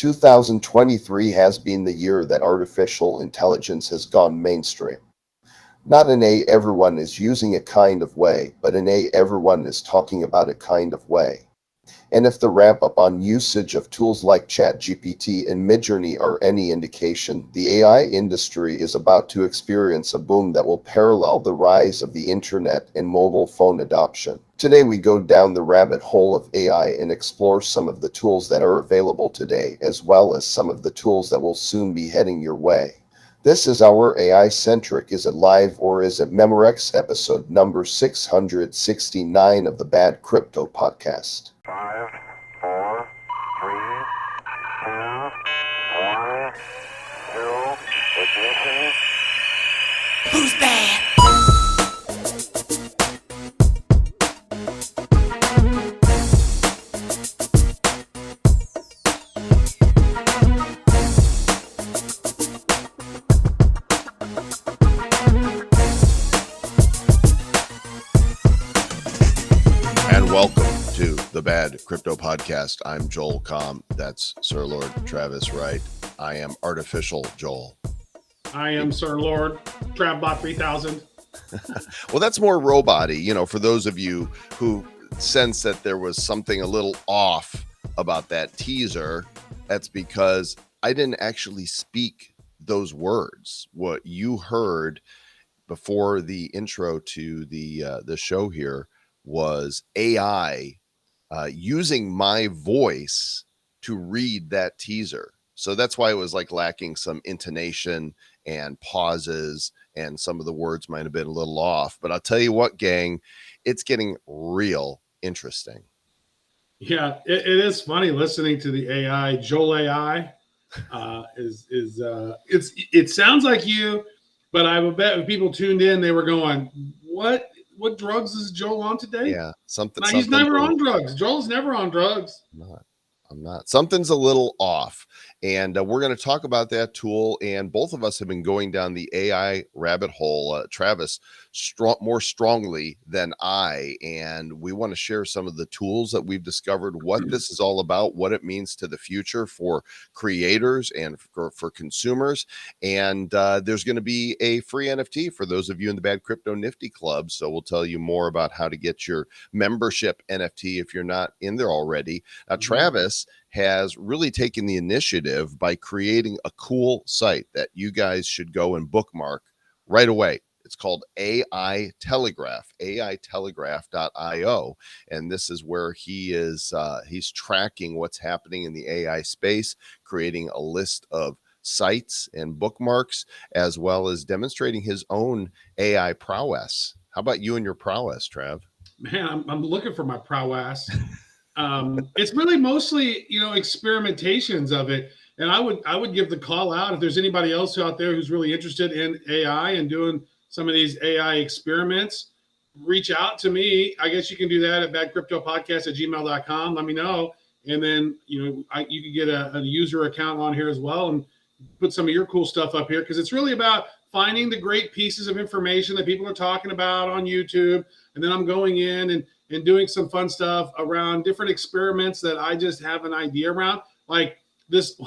2023 has been the year that artificial intelligence has gone mainstream. Not in a everyone is using it kind of way, but in a everyone is talking about it kind of way. And if the ramp up on usage of tools like Chat GPT and Midjourney are any indication, the AI industry is about to experience a boom that will parallel the rise of the internet and mobile phone adoption. Today we go down the rabbit hole of AI and explore some of the tools that are available today, as well as some of the tools that will soon be heading your way. This is our AI Centric. Is it live or is it Memorex? Episode number 669 of the Bad Crypto Podcast. 5, 4, 3, 2, 1, 0, ignition. Who's bad? Welcome to the Bad Crypto Podcast. I'm Joel Comm. That's Sir Lord Travis Wright. I am Artificial Joel. I am Sir Lord Travbot 3000. Well, that's more robot-y. You know, for those of you who sense that there was something a little off about that teaser, that's because I didn't actually speak those words. What you heard before the intro to the show here was AI using my voice to read that teaser. So that's why it was like lacking some intonation and pauses, and some of the words might have been a little off. But I'll tell you what, gang, it's getting real interesting. Yeah, it is funny listening to the AI. Joel AI it sounds like you, but I would bet if people tuned in, they were going, What drugs is Joel on today? Yeah, something. He's never on drugs. Joel's never on drugs. I'm not. Something's a little off. And we're going to talk about that tool. And both of us have been going down the AI rabbit hole, Travis, more strongly than I. And we want to share some of the tools that we've discovered, what this is all about, what it means to the future for creators and for consumers. And there's going to be a free NFT for those of you in the Bad Crypto Nifty Club. So we'll tell you more about how to get your membership NFT if you're not in there already. Now, Travis has really taken the initiative by creating a cool site that you guys should go and bookmark right away. It's called AI Telegraph, aitelegraph.io. And this is where he's tracking what's happening in the AI space, creating a list of sites and bookmarks, as well as demonstrating his own AI prowess. How about you and your prowess, Trav? Man, I'm looking for my prowess. It's really mostly, experimentations of it. And I would give the call out if there's anybody else out there who's really interested in AI and doing some of these AI experiments, reach out to me. I guess you can do that at badcryptopodcast@gmail.com. Let me know. And then, you can get a user account on here as well and put some of your cool stuff up here, because it's really about finding the great pieces of information that people are talking about on YouTube. And then I'm going in and doing some fun stuff around different experiments that I just have an idea around. Like this,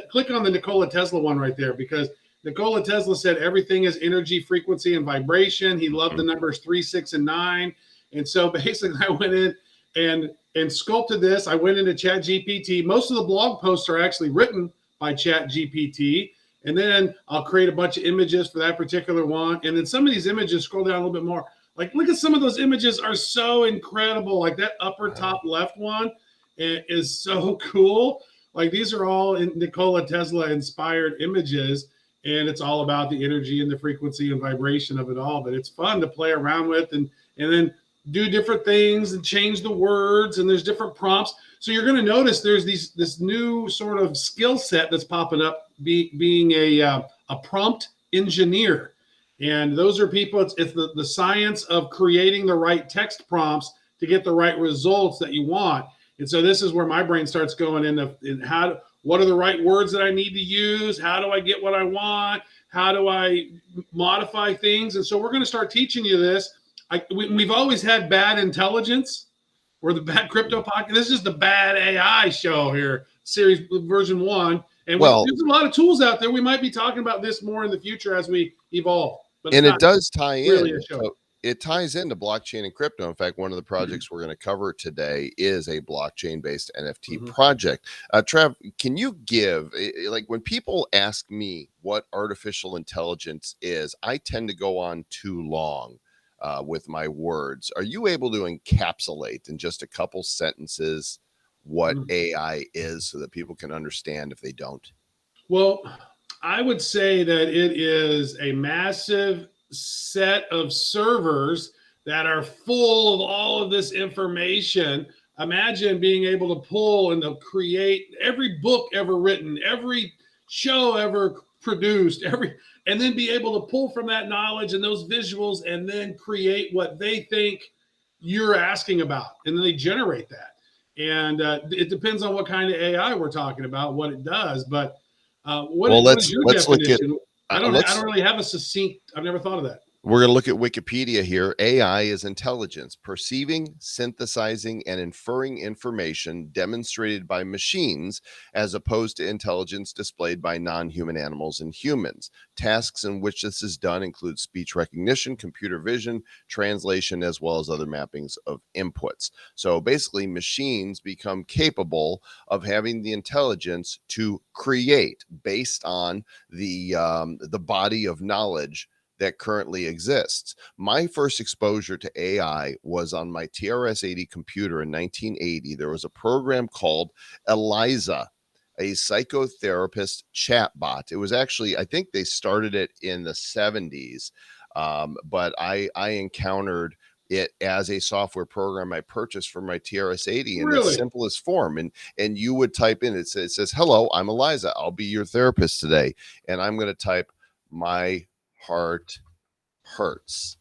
click on the Nikola Tesla one right there, because Nikola Tesla said everything is energy, frequency, and vibration. He loved the numbers 3, 6, and 9. And so basically I went in and sculpted this. I went into Chat GPT. Most of the blog posts are actually written by Chat GPT. And then I'll create a bunch of images for that particular one. And then some of these images, scroll down a little bit more. Like, look at some of those images are so incredible. Like that upper top left one is so cool. Like these are all Nikola Tesla inspired images. And it's all about the energy and the frequency and vibration of it all. But it's fun to play around with and then do different things and change the words. And there's different prompts. So you're going to notice there's this new sort of skill set that's popping up, being a prompt engineer. And those are people, it's the science of creating the right text prompts to get the right results that you want. And so this is where my brain starts going what are the right words that I need to use? How do I get what I want? How do I modify things? And so we're going to start teaching you this. We've always had bad intelligence. We're the Bad Crypto Podcast. This is the bad AI show here. series version 1. And Well, there's a lot of tools out there. We might be talking about this more in the future as we evolve. But and it's it not does tie really in. a show. So it ties into blockchain and crypto. In fact, one of the projects we're going to cover today is a blockchain-based NFT project. Trav, can you give, like, when people ask me what artificial intelligence is, I tend to go on too long with my words. Are you able to encapsulate in just a couple sentences what AI is so that people can understand if they don't? Well, I would say that it is a massive set of servers that are full of all of this information. Imagine being able to pull and to create every book ever written, every show ever produced, and then be able to pull from that knowledge and those visuals and then create what they think you're asking about. And then they generate that. And it depends on what kind of AI we're talking about, what it does. But what is your let's look at definition? I don't really have a succinct. I've never thought of that. We're going to look at Wikipedia here. AI is intelligence, perceiving, synthesizing, and inferring information demonstrated by machines, as opposed to intelligence displayed by non-human animals and humans. Tasks in which this is done include speech recognition, computer vision, translation, as well as other mappings of inputs. So basically, machines become capable of having the intelligence to create based on the body of knowledge that currently exists. My first exposure to AI was on my TRS-80 computer in 1980. There was a program called Eliza, a psychotherapist chatbot. It was actually, I think they started it in the 70s, but I encountered it as a software program I purchased for my TRS-80 in its simplest form. And you would type in, it says, hello, I'm Eliza. I'll be your therapist today. And I'm going to type, my heart hurts,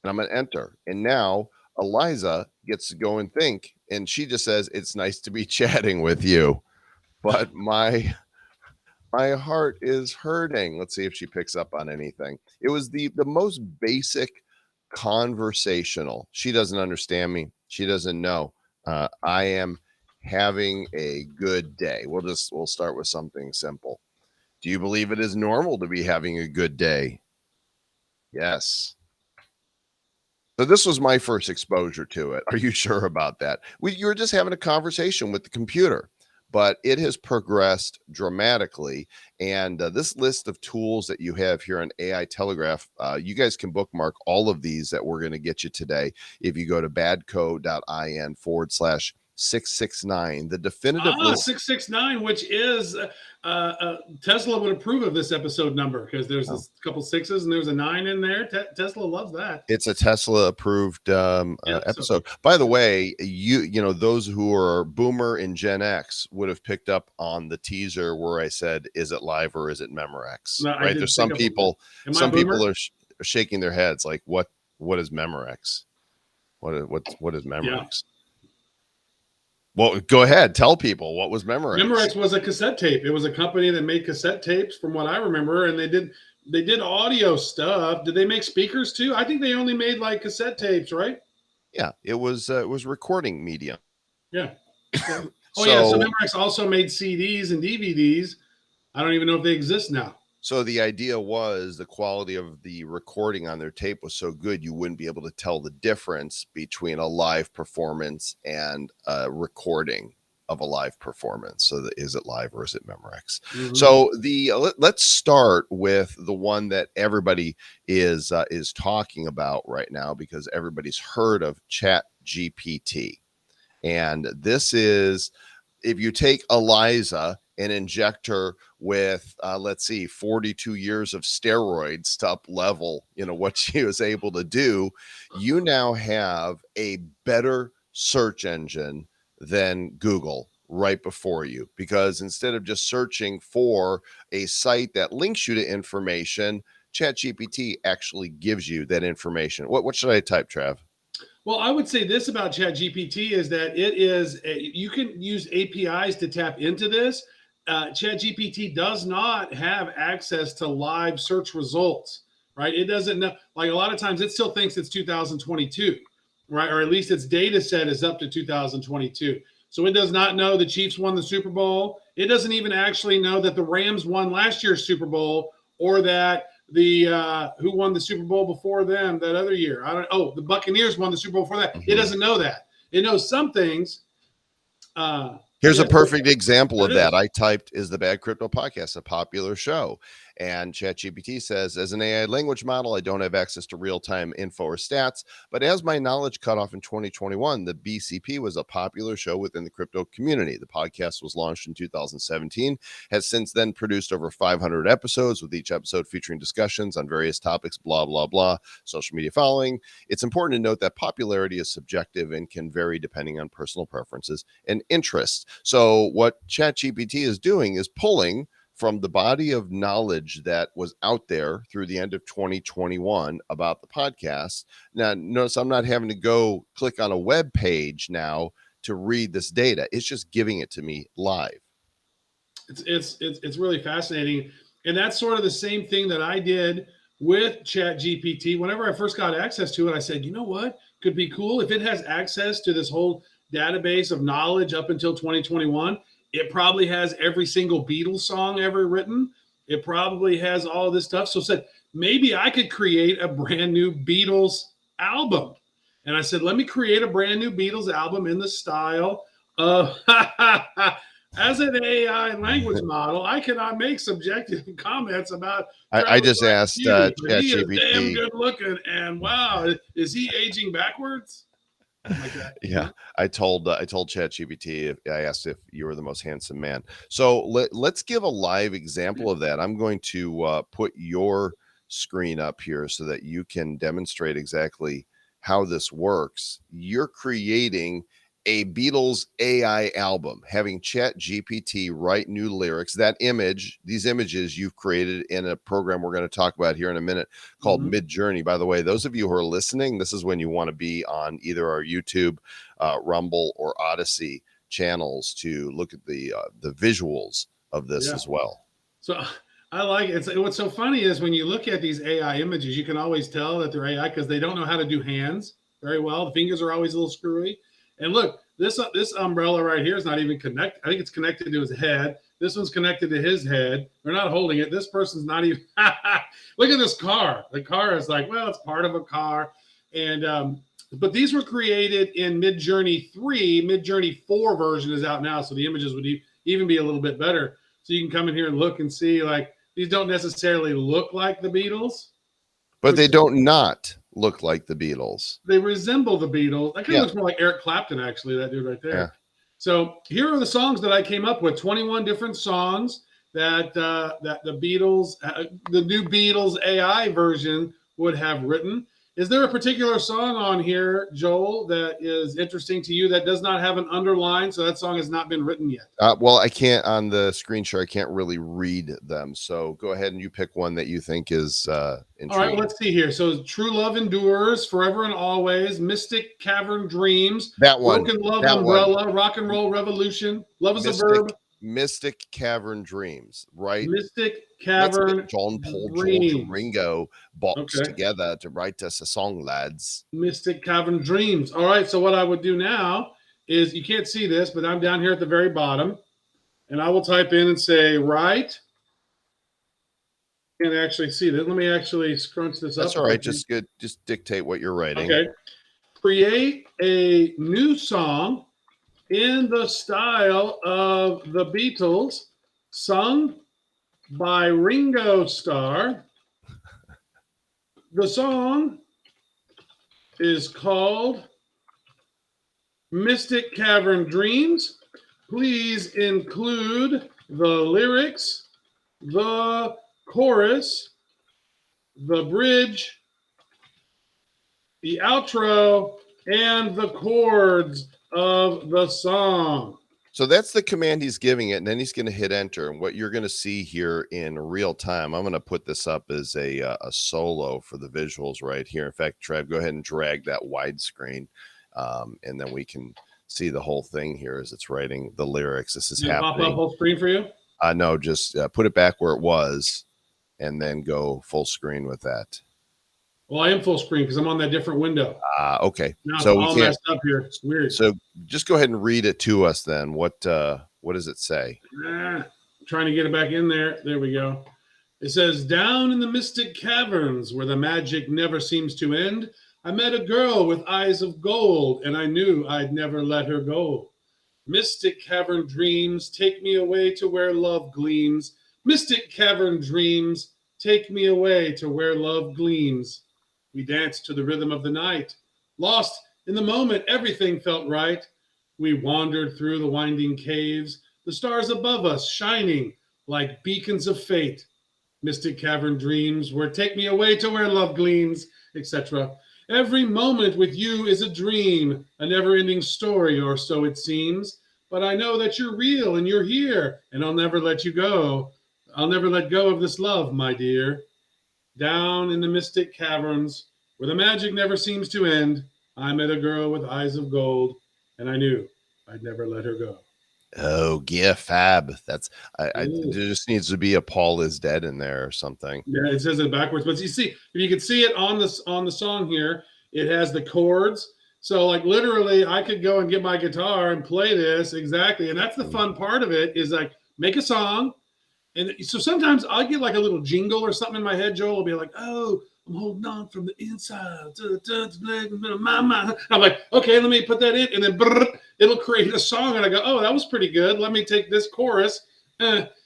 and I'm going to enter. And now Eliza gets to go and think, and she just says, it's nice to be chatting with you, but my heart is hurting. Let's see if she picks up on anything. It was the most basic conversational. She doesn't understand me. She doesn't know. I am having a good day. We'll start with something simple. Do you believe it is normal to be having a good day? Yes. So this was my first exposure to it. Are you sure about that? You were just having a conversation with the computer, but it has progressed dramatically. And this list of tools that you have here on AI Telegraph, you guys can bookmark all of these that we're going to get you today if you go to badco.in/669. The definitive list. 669, which is Tesla would approve of this episode number because there's a couple sixes and there's a 9 in there. Tesla loves that. It's a Tesla approved episode. By the way, you know, those who are Boomer and Gen X would have picked up on the teaser where I said, is it live or is it Memorex? No, right. There's some people are shaking their heads like, what is Memorex? What is Memorex? Yeah. Well, go ahead. Tell people, what was Memorex? Memorex was a cassette tape. It was a company that made cassette tapes from what I remember. And they did audio stuff. Did they make speakers too? I think they only made like cassette tapes, right? Yeah, it was recording medium. Yeah. Okay. So Memorex also made CDs and DVDs. I don't even know if they exist now. So the idea was the quality of the recording on their tape was so good you wouldn't be able to tell the difference between a live performance and a recording of a live performance. So is it live or is it Memorex? Mm-hmm. So let's start with the one that everybody is talking about right now because everybody's heard of Chat GPT. And this is, if you take Eliza and inject her with, 42 years of steroids to up level, what she was able to do, you now have a better search engine than Google right before you, because instead of just searching for a site that links you to information, ChatGPT actually gives you that information. What should I type, Trav? Well, I would say this about ChatGPT is that you can use APIs to tap into this. ChatGPT does not have access to live search results, right? It doesn't know, like a lot of times it still thinks it's 2022, right? Or at least its data set is up to 2022. So it does not know the Chiefs won the Super Bowl. It doesn't even actually know that the Rams won last year's Super Bowl, or that the who won the Super Bowl before them that other year. The Buccaneers won the Super Bowl before that. It doesn't know that. It knows some things. Here's a perfect example of that. is. I typed, "Is the Bad Crypto Podcast a popular show?" And ChatGPT says, "As an AI language model, I don't have access to real-time info or stats, but as my knowledge cut off in 2021, the BCP was a popular show within the crypto community. The podcast was launched in 2017, has since then produced over 500 episodes, with each episode featuring discussions on various topics, blah, blah, blah, social media following. It's important to note that popularity is subjective and can vary depending on personal preferences and interests." So what ChatGPT is doing is pulling from the body of knowledge that was out there through the end of 2021 about the podcast. Now, notice I'm not having to go click on a web page now to read this data. It's just giving it to me live. It's really fascinating. And that's sort of the same thing that I did with ChatGPT. Whenever I first got access to it, I said, you know what could be cool if it has access to this whole database of knowledge up until 2021. It probably has every single Beatles song ever written. It probably has all this stuff. So I said, maybe I could create a brand new Beatles album. And I said, let me create a brand new Beatles album in the style of, as an AI language model, I cannot make subjective comments about. I just asked he is ChatGPT. damn good looking, and wow, is he aging backwards? Like that. Yeah, I told ChatGPT, I asked if you were the most handsome man. So let's give a live example of that. I'm going to put your screen up here so that you can demonstrate exactly how this works. You're creating a Beatles AI album, having ChatGPT write new lyrics. That image, these images you've created in a program we're going to talk about here in a minute called Midjourney. By the way, those of you who are listening, this is when you want to be on either our YouTube, Rumble, or Odyssey channels to look at the visuals of this as well. So I like it. What's so funny is when you look at these AI images, you can always tell that they're AI because they don't know how to do hands very well. The fingers are always a little screwy. And look, this umbrella right here is not even connected. I think it's connected to his head. This one's connected to his head. They're not holding it. This person's not even. Look at this car. The car is like, well, it's part of a car. And but these were created in Midjourney 3. Midjourney 4 version is out now, so the images would even be a little bit better. So you can come in here and look and see, like, these don't necessarily look like the Beatles. But they don't not look like the Beatles. They resemble the Beatles. That kind of looks more like Eric Clapton, actually, that dude right there. Yeah. So here are the songs that I came up with, 21 different songs that the Beatles, the new Beatles AI version would have written. Is there a particular song on here, Joel, that is interesting to you that does not have an underline, so that song has not been written yet? Well, I can't, on the screen share, I can't really read them. So go ahead and you pick one that you think is intriguing. All right, well, let's see here. So True Love Endures, Forever and Always, Mystic Cavern Dreams, that one, Broken Love Umbrella, Rock and Roll Revolution, Love is a Verb. Mystic Cavern Dreams, right? Mystic Cavern John Paul, Dreams. George, and Ringo box together to write us a song, lads. Mystic Cavern Dreams. All right, so what I would do now is, you can't see this, but I'm down here at the very bottom, and I will type in and say, write. You can't actually see this. Let me actually scrunch this up. That's all right. Just dictate what you're writing. Okay. Create a new song in the style of the Beatles, sung by Ringo Starr. The song is called Mystic Cavern Dreams. Please include the lyrics, the chorus, the bridge, the outro, and the chords of the song. So that's the command he's giving it, and then he's going to hit enter. And what you're going to see here in real time, I'm going to put this up as a solo for the visuals right here. In fact, Trev, go ahead and drag that widescreen, and then we can see the whole thing here as it's writing the lyrics. This is happening. Pop up whole screen for you? No, just put it back where it was, and then go full screen with that. Well, I am full screen because I'm on that different window. Okay. Now it's So we all can't. messed up here. It's weird. So just go ahead and read it to us then. What does it say? Trying to get it back in there. There we go. It says, down in the mystic caverns where the magic never seems to end, I met a girl with eyes of gold, and I knew I'd never let her go. Mystic cavern dreams, take me away to where love gleams. Mystic cavern dreams, take me away to where love gleams. We danced to the rhythm of the night. Lost in the moment, everything felt right. We wandered through the winding caves, the stars above us shining like beacons of fate. Mystic cavern dreams, where take me away to where love gleams, etc. Every moment with you is a dream, a never ending story, or so it seems. But I know that you're real and you're here, and I'll never let you go. I'll never let go of this love, my dear. Down in the mystic caverns, where the magic never seems to end, I met a girl with eyes of gold, and I knew I'd never let her go. Oh, yeah, fab. That's there Ooh. just needs to be a Paul is dead in there or something. Yeah, it says it backwards, but you see, if you can see it on the song here, it has the chords. So like literally, I could go and get my guitar and play this exactly, and that's the fun part of it is like make a song, and so sometimes I'll get like a little jingle or something in my head. Joel will be like, "Oh, I'm holding on from the inside." I'm like, "Okay, let me put that in," and then it'll create a song, and I go, "Oh, that was pretty good. Let me take this chorus."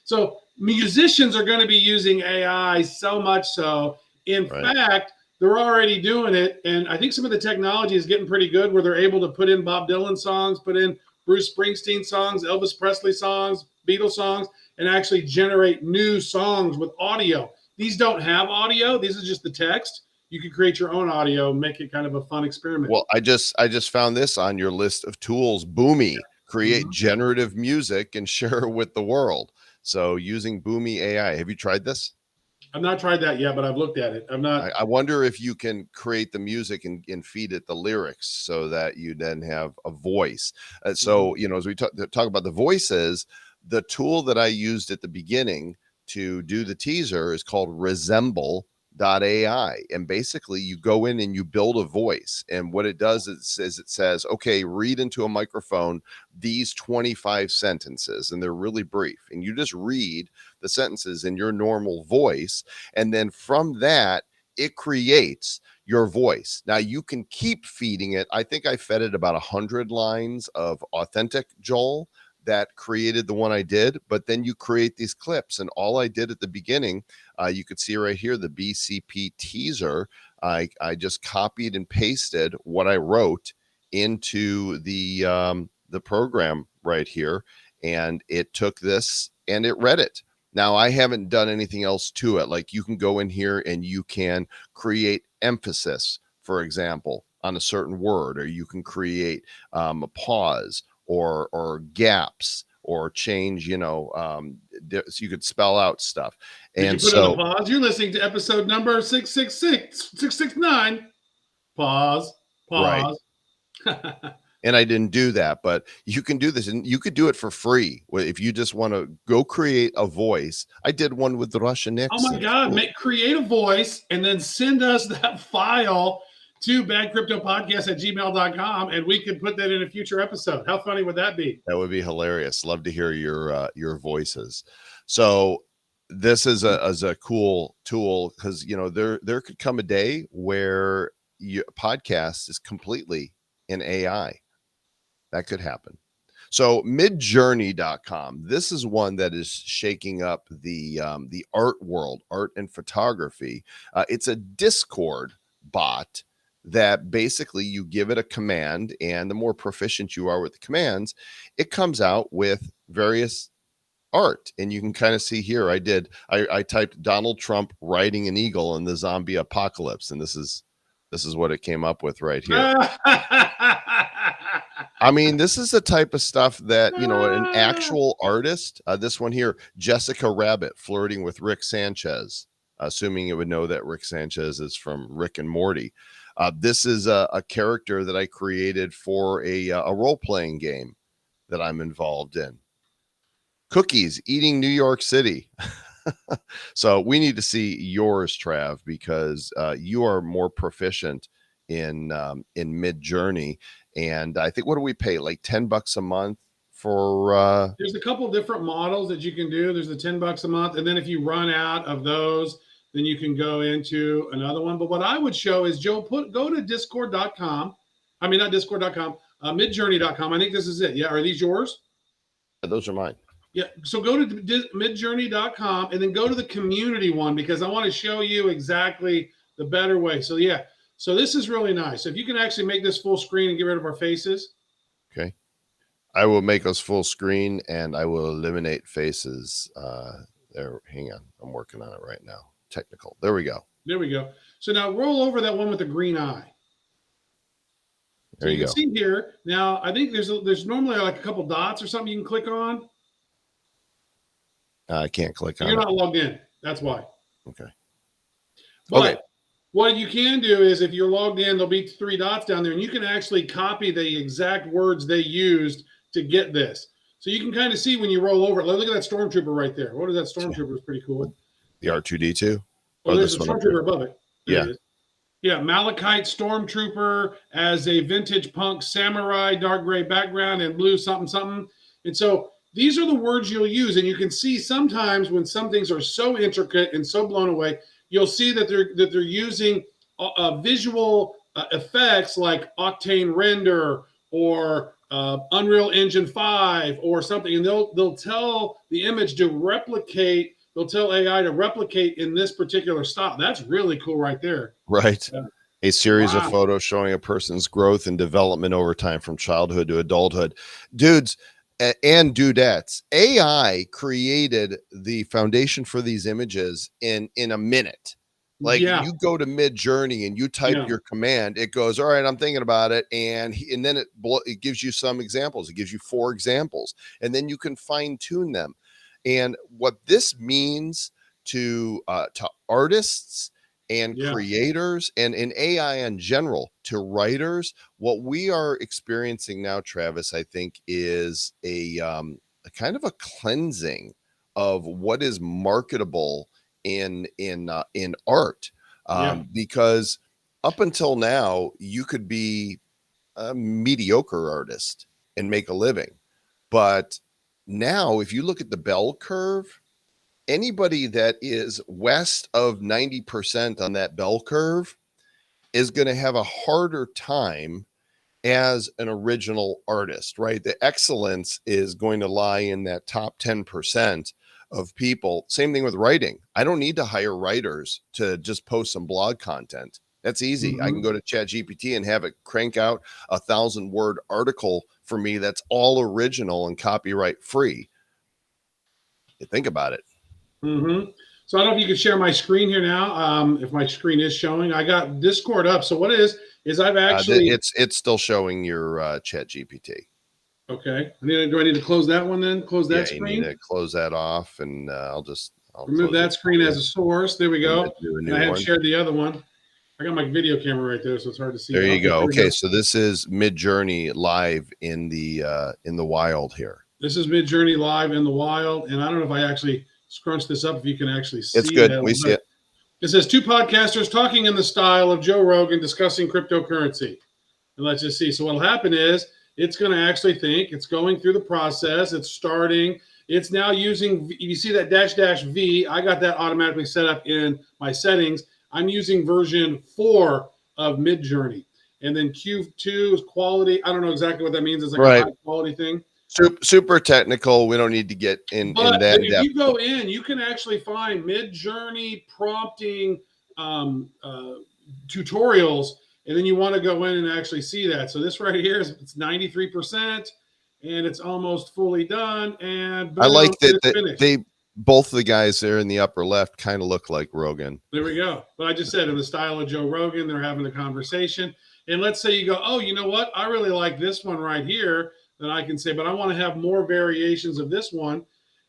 So musicians are going to be using AI so much so. In fact, they're already doing it, and I think some of the technology is getting pretty good, where they're able to put in Bob Dylan songs, put in Bruce Springsteen songs, Elvis Presley songs, Beatles songs, and actually generate new songs with audio. These don't have audio. These are just the text. You can create your own audio, make it kind of a fun experiment. Well, I just found this on your list of tools. Boomi, create generative music and share it with the world. So using Boomi AI. Have you tried this? I've not tried that yet, but I've looked at it. I'm not. I wonder if you can create the music and feed it the lyrics so that you then have a voice. So, as we talk about the voices, the tool that I used at the beginning to do the teaser is called resemble.ai. And basically you go in and you build a voice. And what it does is it says, okay, read into a microphone these 25 sentences, and they're really brief. And you just read the sentences in your normal voice. And then from that, it creates your voice. Now you can keep feeding it. I think I fed it about 100 lines of authentic Joel that created the one I did, but then you create these clips. And all I did at the beginning, you could see right here, the BCP teaser. I just copied and pasted what I wrote into the program right here, and it took this and it read it. Now, I haven't done anything else to it. Like you can go in here and you can create emphasis, for example, on a certain word, or you can create a pause or gaps or change, so you could spell out stuff. Did And you put in a so, pause? You're listening to episode number 666, 669. Pause. right. Pause. And I didn't do that, but you can do this, and you could do it for free if you just want to go create a voice. I did one with the Russian Oh my accent. God, create a voice and then send us that file to badcryptopodcast@gmail.com, and we can put that in a future episode. How funny would that be? That would be hilarious. Love to hear your voices. So this is a cool tool because there could come a day where your podcast is completely in AI. That could happen. So midjourney.com. This is one that is shaking up the art world, art and photography. It's a Discord bot that basically you give it a command, and the more proficient you are with the commands, it comes out with various art. And you can kind of see here, I typed Donald Trump riding an eagle in the zombie apocalypse, and this is what it came up with right here. I mean, this is the type of stuff that, an actual artist, this one here, Jessica Rabbit flirting with Rick Sanchez, assuming it would know that Rick Sanchez is from Rick and Morty. This is a character that I created for a role-playing game that I'm involved in. Cookies eating New York City. So we need to see yours, Trav, because you are more proficient in Midjourney. And I think, what do we pay? Like $10 a month for There's a couple different models that you can do. There's the $10 a month, and then if you run out of those, then you can go into another one. But what I would show is, Joe, go to discord.com. I mean, not discord.com, midjourney.com. I think this is it. Yeah, are these yours? those are mine. Yeah, so go to midjourney.com and then go to the community one, because I want to show you exactly the better way. So yeah, so this is really nice. If you can actually make this full screen and get rid of our faces. Okay. I will make us full screen and I will eliminate faces. There, hang on. I'm working on it right now. Technical. There we go. There we go. So now roll over that one with the green eye. So There you can go. see here. Now, I think there's normally like a couple dots or something you can click on. I can't click on You're it. not logged in. That's why. Okay. But what you can do is, if you're logged in, there'll be 3 dots down there, and you can actually copy the exact words they used to get this. So you can kind of see when you roll over. Look at that stormtrooper right there. What is that stormtrooper? It's pretty cool. The R2D2? Oh, there's a stormtrooper above it. There Yeah. it is. Yeah, Malachite stormtrooper as a vintage punk samurai, dark gray background and blue something something. And so these are the words you'll use, and you can see sometimes when some things are so intricate and so blown away, you'll see that they're using visual effects like Octane Render or Unreal Engine 5 or something, and they'll tell the image to replicate. They'll tell AI to replicate in this particular style. That's really cool right there. Right. Yeah. A series Wow. of photos showing a person's growth and development over time from childhood to adulthood. Dudes and dudettes, AI created the foundation for these images in a minute. Like, Yeah. you go to Midjourney and you type Yeah. your command, it goes, all right, I'm thinking about it. And then it gives you some examples. It gives you 4 examples, and then you can fine tune them. And what this means to artists and Yeah. creators and in AI in general, to writers, what we are experiencing now, Travis, I think, is a kind of a cleansing of what is marketable in art, Yeah. because up until now you could be a mediocre artist and make a living, but now if you look at the bell curve, anybody that is west of 90% on that bell curve is going to have a harder time as an original artist, right? The excellence is going to lie in that top 10% of people. Same thing with writing. I don't need to hire writers to just post some blog content. That's easy. I can go to Chat GPT and have it crank out 1,000-word article for me that's all original and copyright free. You think about it. So I don't know if you can share my screen here now. If my screen is showing, I got Discord up. So what is I've actually it's still showing your Chat GPT. Okay. Do I need to close that one then? Close that You screen? need to close that off, and I'll remove that screen as a source. There we go. Do a And new I have one. shared the other one. I got my video camera right there, so it's hard to see. There you go. here we Okay, so this is Midjourney live in the wild here. This is Midjourney live in the wild, and I don't know if I actually scrunch this up if you can actually see It's good. that. We see it. It says 2 podcasters talking in the style of Joe Rogan discussing cryptocurrency. And let's just see. So what'll happen is it's going to actually think. It's going through the process. It's starting. It's now using, you see that --V. I got that automatically set up in my settings. I'm using version 4 of Midjourney. And then Q2 is quality. I don't know exactly what that means. It's like a high quality thing. Super technical. We don't need to get in that But if depth. you go in, you can actually find Midjourney prompting tutorials, and then you want to go in and actually see that. So this right here is it's 93%, and it's almost fully done. And boom, I like that it's finished. they both the guys there in the upper left kind of look like Rogan. There we go. But I just said in the style of Joe Rogan, they're having a conversation. And let's say you go, oh, you know what? I really like this one right here. Then I can say, but I want to have more variations of this one.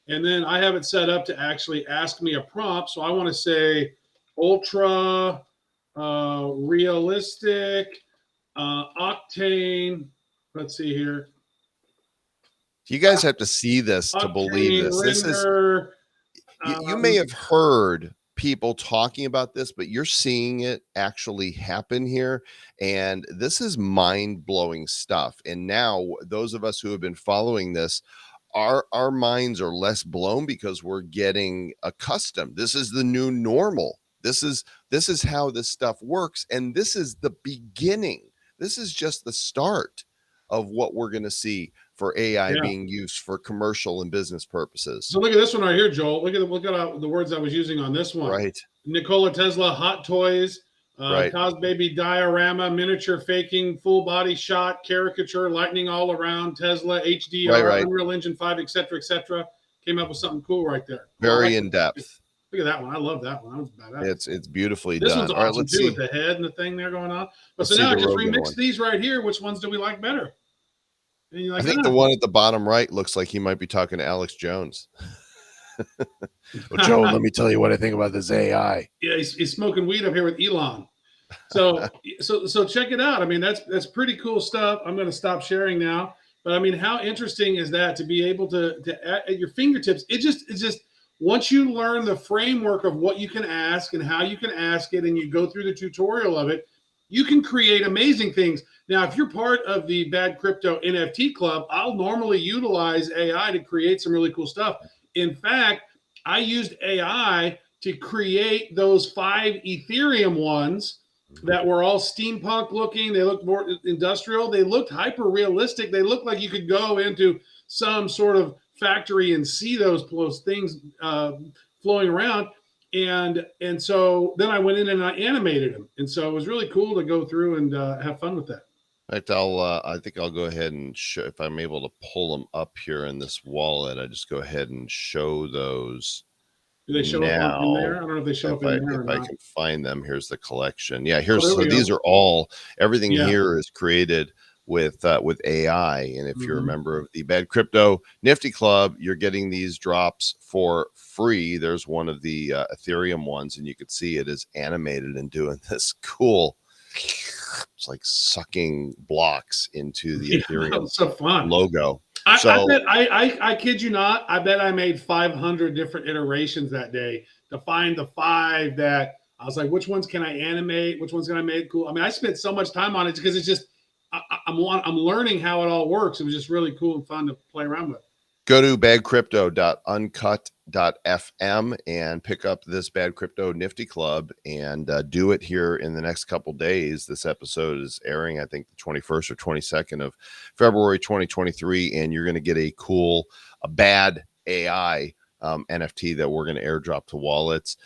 And then I have it set up to actually ask me a prompt. So I want to say ultra realistic octane. Let's see here. You guys have to see this to believe this. This is You may have heard people talking about this, but you're seeing it actually happen here. And this is mind-blowing stuff. And now those of us who have been following this, our minds are less blown because we're getting accustomed. This is the new normal. This is how this stuff works. And this is the beginning. This is just the start of what we're going to see for AI Yeah. being used for commercial and business purposes. So look at this one right here, Joel. Look at the words I was using on this one. Right. Nikola Tesla, hot toys, Right. Cos Baby diorama, miniature faking, full body shot, caricature, lightning all around, Tesla, HDR, Right. Unreal Engine 5, etc. Came up with something cool right there. Very in depth. Look at that one. I love that one. That was badass. It's beautifully This done. one's All right, awesome let's too, see. with the head and the thing there going on. But Let's so see now the just Rogan remix one. these right here. Which ones do we like better? And you're I like, think the one at the bottom right looks like he might be talking to Alex Jones. Well, Joe, let me tell you what I think about this AI. Yeah, he's smoking weed up here with Elon. So check it out. I mean, that's pretty cool stuff. I'm going to stop sharing now. But I mean, how interesting is that to be able to at your fingertips? It's just once you learn the framework of what you can ask and how you can ask it, and you go through the tutorial of it, you can create amazing things. Now, if you're part of the Bad Crypto NFT Club, I'll normally utilize AI to create some really cool stuff. In fact, I used AI to create those 5 Ethereum ones that were all steampunk looking. They looked more industrial. They looked hyper realistic. They looked like you could go into some sort of factory and see those things flowing around. And so then I went in and I animated them. And so it was really cool to go through and have fun with that. In fact, I think I'll go ahead and show, if I'm able to pull them up here in this wallet, I just go ahead and show those. Do they show up in there? I don't know if they show up in there or If not. I can find them. Here's the collection. Yeah, these are all, everything here is created with AI. And if you're a member of the Bad Crypto Nifty Club, you're getting these drops for free. There's one of the Ethereum ones, and you can see it is animated and doing this cool, it's like sucking blocks into the Ethereum so fun. logo. I kid you not, I bet I made 500 different iterations that day to find the 5 that I was like, which ones can I animate? Which ones can I make cool? I mean, I spent so much time on it because it's just, I'm learning how it all works. It was just really cool and fun to play around with. Go to badcrypto.uncut.fm and pick up this Bad Crypto Nifty Club and do it here in the next couple days. This episode is airing, I think, the 21st or 22nd of February 2023, and you're going to get a bad AI NFT that we're going to airdrop to wallets.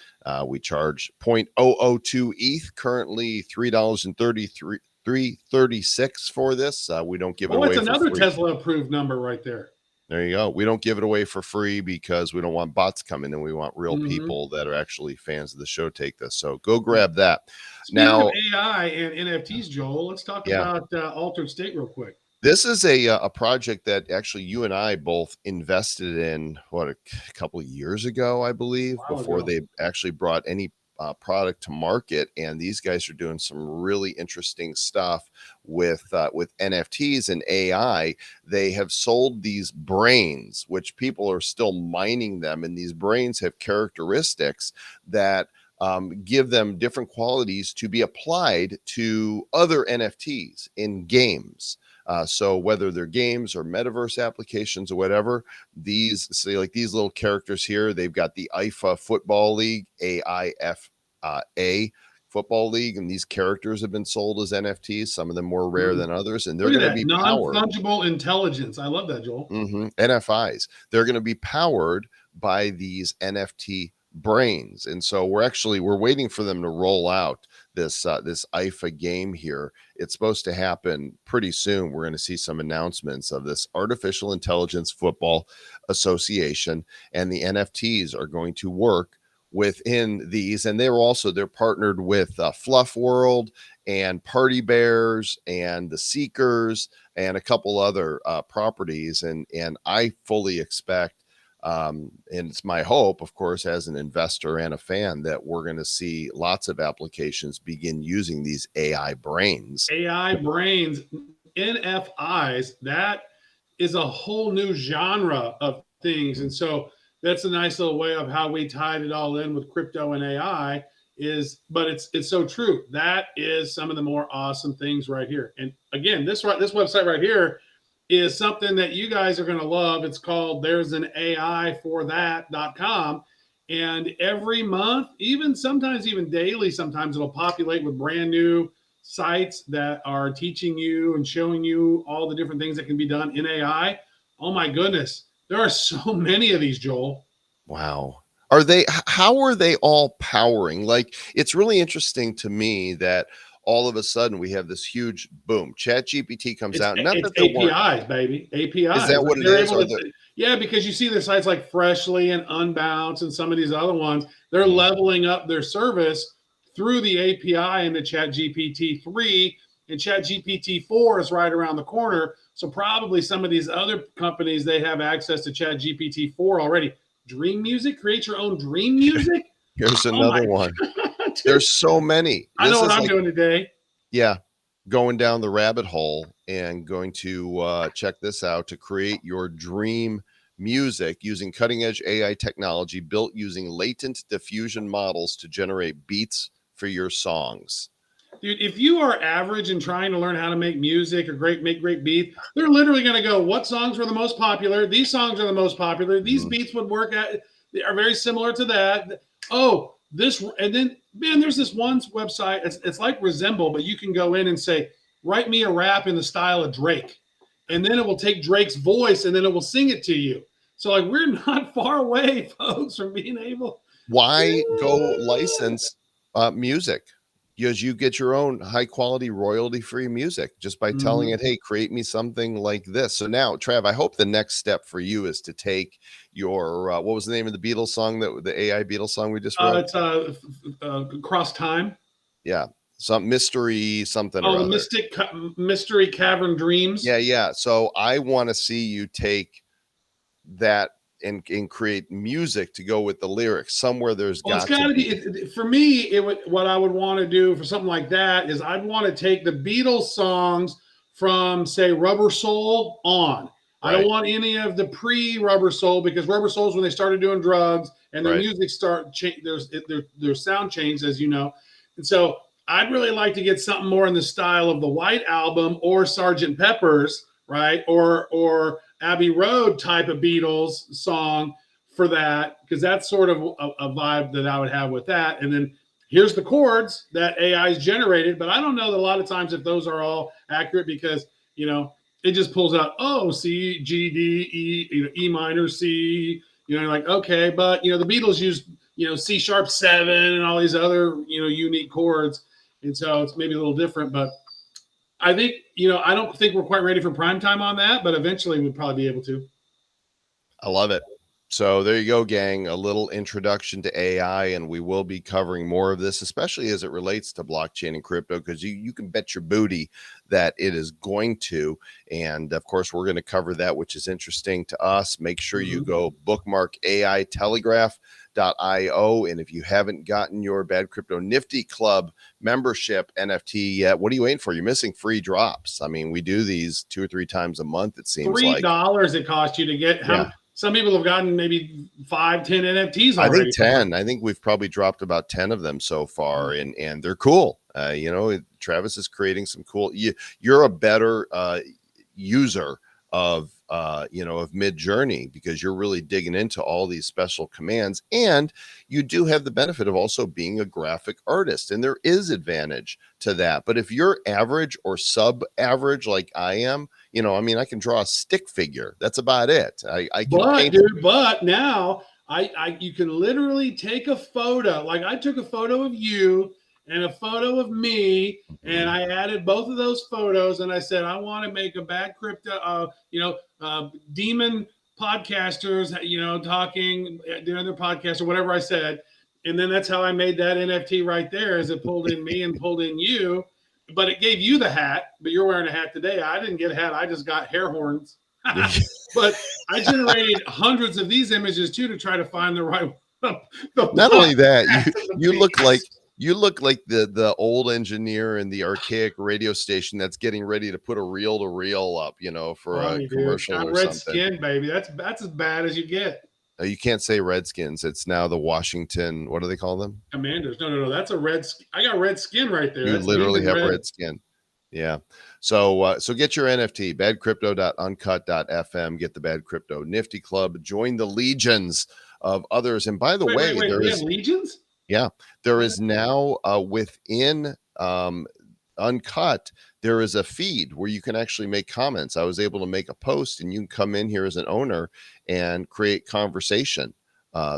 We charge 0.002 ETH, currently $3.36 for this. We don't give it away. It's another for free. Tesla approved number right there. There you go. We don't give it away for free because we don't want bots coming in. We want real people that are actually fans of the show take this. So go grab that. Speaking now, of AI and NFTs, Joel, let's talk about Altered State real quick. This is a project that actually you and I both invested in, a couple of years ago, I believe, before they actually brought any product to market. And these guys are doing some really interesting stuff with NFTs and AI. They have sold these brains, which people are still mining them, and these brains have characteristics that give them different qualities to be applied to other NFTs in games. So whether they're games or metaverse applications or whatever, these little characters here, they've got the IFA Football League, AIFA Football League, and these characters have been sold as NFTs, some of them more rare than others, and they're going to be powered. Non-fungible intelligence. I love that, Joel. NFIs. They're going to be powered by these NFT brains. And so we're waiting for them to roll out this IFA game here. It's supposed to happen pretty soon. We're going to see some announcements of this Artificial Intelligence Football Association, and the NFTs are going to work within these. And they're partnered with Fluff World and Party Bears and the Seekers and a couple other properties. And I fully expect, and it's my hope, of course, as an investor and a fan, that we're going to see lots of applications begin using these AI brains. AI brains, NFIs, that is a whole new genre of things. And so that's a nice little way of how we tied it all in with crypto and AI. But it's so true. That is some of the more awesome things right here. And again, this website right here is something that you guys are going to love. It's called there's an AI for that.com. And every month, sometimes even daily, sometimes it'll populate with brand new sites that are teaching you and showing you all the different things that can be done in AI. Oh my goodness. There are so many of these, Joel. Wow. How are they all powering? Like, it's really interesting to me that all of a sudden we have this huge boom. Chat GPT comes out. Not It's that there weren't. APIs, baby. APIs. Is that what it They're is? able to, yeah, because you see their sites like Freshly and Unbounce and some of these other ones, they're leveling up their service through the API into Chat GPT 3, and Chat GPT 4 is right around the corner. So probably some of these other companies, they have access to Chat GPT 4 already. Dream music, create your own dream music. Here's Oh my another one. God, There's so many. I know This what is I'm like, doing today. yeah, going down the rabbit hole and going to check this out to create your dream music using cutting edge AI technology built using latent diffusion models to generate beats for your songs. Dude, if you are average and trying to learn how to make music or make great beats, they're literally going to go, what songs were the most popular? These songs are the most popular. These beats would work at, they are very similar to that. Oh, this, and then, man, there's this one website. It's like Resemble, but you can go in and say, write me a rap in the style of Drake. And then it will take Drake's voice and then it will sing it to you. So, like, we're not far away, folks, from being able. Why go license music? Because you get your own high quality royalty free music just by telling it, hey, create me something like this. So now, Trav, I hope the next step for you is to take your what was the name of the Beatles song, that the AI Beatles song we just wrote? It's Cross Time. Yeah, some mystery something or Oh, other. the Mystery Cavern Dreams. Yeah. So I want to see you take that and create music to go with the lyrics. Somewhere there's Well, got it's got to to be. be for me. What I would want to do for something like that is I'd want to take the Beatles songs from, say, Rubber Soul on. I don't Right. want any of the pre-Rubber Soul, because Rubber Soul's when they started doing drugs and their Right. music their sound changed, as you know. And so I'd really like to get something more in the style of the White Album or Sgt. Pepper's, right? Or Abbey Road type of Beatles song for that, because that's sort of a vibe that I would have with that. And then here's the chords that AI is generated, but I don't know that a lot of times if those are all accurate, because it just pulls out C, G, D, E, E minor, C. You're like, okay, but the Beatles used C sharp 7 and all these other unique chords, and so it's maybe a little different. But I think I don't think we're quite ready for prime time on that, but eventually we'd probably be able to. I love it. So there you go, gang. A little introduction to AI, and we will be covering more of this, especially as it relates to blockchain and crypto, because you can bet your booty that it is going to. And of course, we're going to cover that, which is interesting to us. Make sure you go bookmark AItelegraph.io. And if you haven't gotten your Bad Crypto Nifty Club membership NFT yet, what are you waiting for? You're missing free drops. I mean, we do these 2 or 3 times a month, it seems like. $3 it cost you to get. Some people have gotten maybe 5, 10 NFTs already. I think 10. I think we've probably dropped about 10 of them so far, and they're cool. Travis is creating some cool. You're a better user of Midjourney, because you're really digging into all these special commands, and you do have the benefit of also being a graphic artist, and there is advantage to that. But if you're average or sub-average like I am, I can draw a stick figure. That's about it. I can paint. But now you can literally take a photo. Like I took a photo of you and a photo of me, and I added both of those photos, and I said I want to make a Bad Crypto, demon podcasters, talking, doing their podcast or whatever I said, and then that's how I made that NFT right there. As it pulled in me and pulled in you, but it gave you the hat. But you're wearing a hat today. I didn't get a hat. I just got hair horns. But I generated hundreds of these images too to try to find the right one. Not only that, you look like the old engineer in the archaic radio station that's getting ready to put a reel-to-reel up, for a commercial or red something. skin, baby. That's as bad as you get. You can't say Redskins. It's now the Washington. What do they call them? Commanders. No. That's a red. I got red skin right there. You That's literally leaving have red. red skin. Yeah. So get your NFT, badcrypto.uncut.fm. Get the Bad Crypto Nifty Club. Join the legions of others. And by the way, Wait. We have legions? Yeah, there is now within Uncut, there is a feed where you can actually make comments. I was able to make a post, and you can come in here as an owner and create conversation.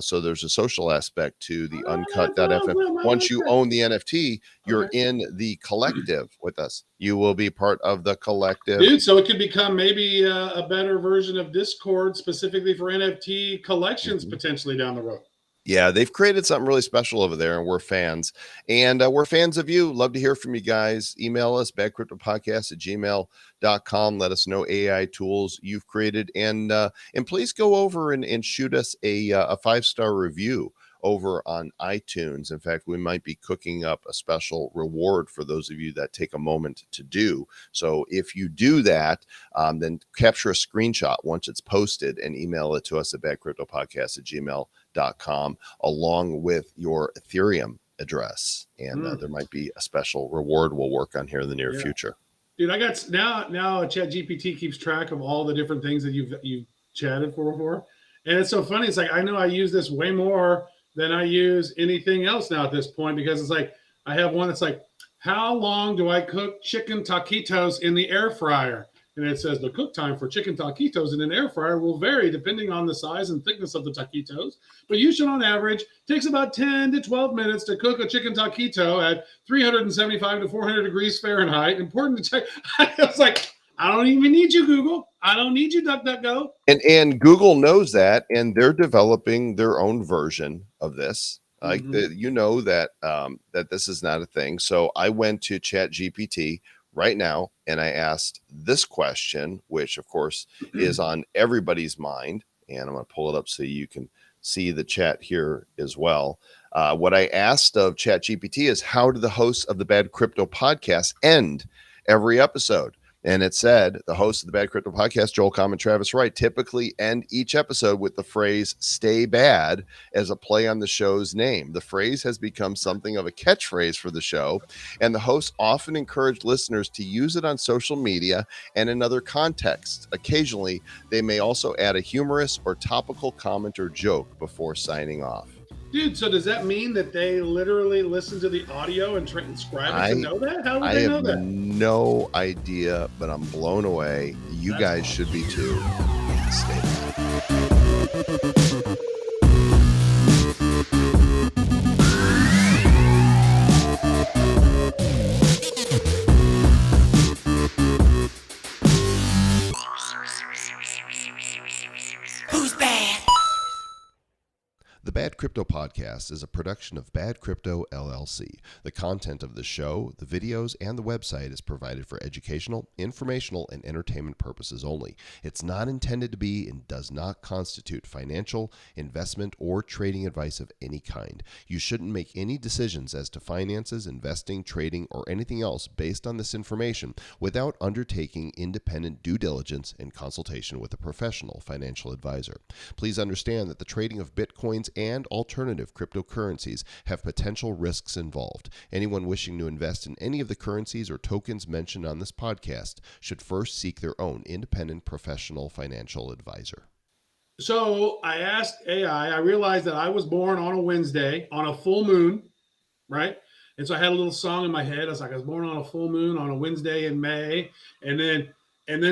So there's a social aspect to the uncut.fm. Once you own the NFT, you're in the collective with us. You will be part of the collective. Dude, so it could become maybe a better version of Discord specifically for NFT collections potentially down the road. Yeah, they've created something really special over there, and we're fans. And we're fans of you. Love to hear from you guys. Email us, badcryptopodcast@gmail.com. Let us know AI tools you've created. And please go over and shoot us a 5-star review over on iTunes. In fact, we might be cooking up a special reward for those of you that take a moment to do. So if you do that, then capture a screenshot once it's posted and email it to us at badcryptopodcast@gmail.com along with your Ethereum address. And there might be a special reward we'll work on here in the near future. Dude, I got now Chat GPT keeps track of all the different things that you've chatted for. And it's so funny. It's like, I know I use this way more than I use anything else now at this point, because it's like, I have one that's like, how long do I cook chicken taquitos in the air fryer? And it says the cook time for chicken taquitos in an air fryer will vary depending on the size and thickness of the taquitos, but usually on average takes about 10 to 12 minutes to cook a chicken taquito at 375 to 400 degrees Fahrenheit. Important to check. I was like, I don't even need you, Google. I don't need you, DuckDuckGo. And Google knows that, and they're developing their own version of this. Like you know that that this is not a thing. So I went to Chat GPT right now and I asked this question, which of course is on everybody's mind. And I'm going to pull it up so you can see the chat here as well. What I asked of Chat GPT is, how do the hosts of the Bad Crypto podcast end every episode? And it said the hosts of the Bad Crypto podcast, Joel Comm and Travis Wright, typically end each episode with the phrase "stay bad" as a play on the show's name. The phrase has become something of a catchphrase for the show, and the hosts often encourage listeners to use it on social media and in other contexts. Occasionally, they may also add a humorous or topical comment or joke before signing off. Dude, so does that mean that they literally listen to the audio and transcribe it to know that? How would they know that? I have no idea, but I'm blown away. You guys should be too. Stay tuned. Who's bad? The Bad Crypto Podcast is a production of Bad Crypto LLC. The content of the show, the videos, and the website is provided for educational, informational, and entertainment purposes only. It's not intended to be and does not constitute financial, investment, or trading advice of any kind. You shouldn't make any decisions as to finances, investing, trading, or anything else based on this information without undertaking independent due diligence and consultation with a professional financial advisor. Please understand that the trading of Bitcoins and alternative cryptocurrencies have potential risks involved. Anyone wishing to invest in any of the currencies or tokens mentioned on this podcast should first seek their own independent professional financial advisor. So I asked AI, I realized that I was born on a Wednesday on a full moon, right? And so I had a little song in my head. I was like, I was born on a full moon on a Wednesday in May. And then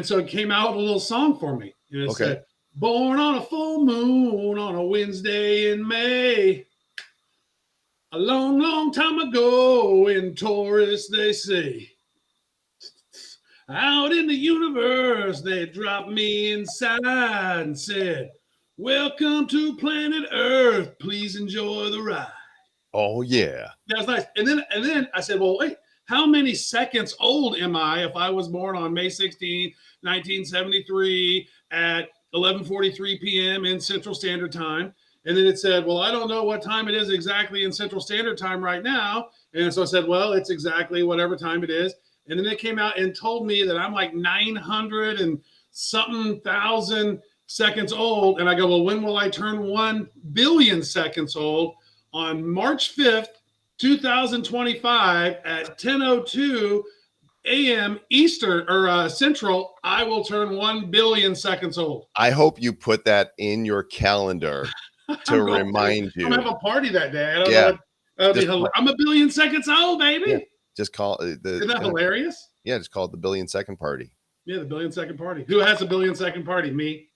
so it came out with a little song for me. And it said, born on a full moon on a Wednesday in May. A long, long time ago in Taurus, they say. Out in the universe, they dropped me inside and said, welcome to planet Earth. Please enjoy the ride. Oh, yeah. That was nice. And then I said, well, wait, how many seconds old am I if I was born on May 16, 1973 at 11:43 p.m. in Central Standard Time? And then it said, well, I don't know what time it is exactly in Central Standard Time right now. And so I said, well, it's exactly whatever time it is. And then it came out and told me that I'm like 900 and something thousand seconds old. And I go, well, when will I turn 1 billion seconds old? On March 5th, 2025 at 10:02 a.m. Eastern or Central, I will turn 1 billion seconds old. I hope you put that in your calendar to remind you. I'm gonna have a party that day. I don't Yeah. know. That'll be hilarious. I'm 1 billion seconds old, baby. Yeah. Just call Isn't that hilarious? Yeah, just call it the 1 billion second party. Yeah, the 1 billion second party. Who has a 1 billion second party? Me.